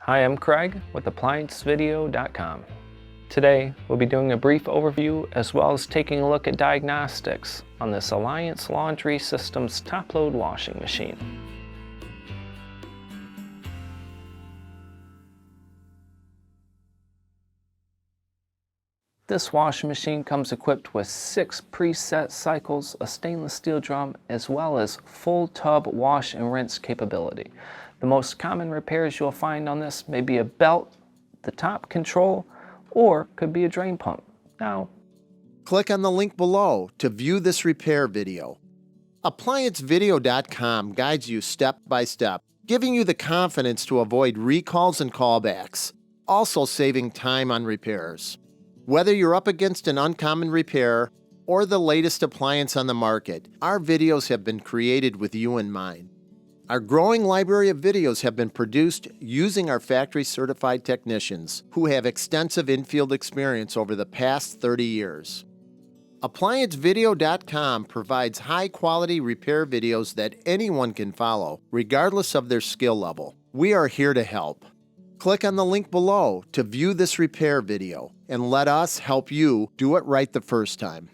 Hi, I'm Craig with ApplianceVideo.com. Today, we'll be doing a brief overview as well as taking a look at diagnostics on this Appliance Laundry System's top-load washing machine. This washing machine comes equipped with 6 preset cycles, a stainless steel drum, as well as full tub wash and rinse capability. The most common repairs you'll find on this may be a belt, the top control, or could be a drain pump. Now, click on the link below to view this repair video. ApplianceVideo.com guides you step by step, giving you the confidence to avoid recalls and callbacks, also saving time on repairs. Whether you're up against an uncommon repair or the latest appliance on the market, our videos have been created with you in mind. Our growing library of videos have been produced using our factory-certified technicians who have extensive infield experience over the past 30 years. ApplianceVideo.com provides high-quality repair videos that anyone can follow, regardless of their skill level. We are here to help. Click on the link below to view this repair video and let us help you do it right the first time.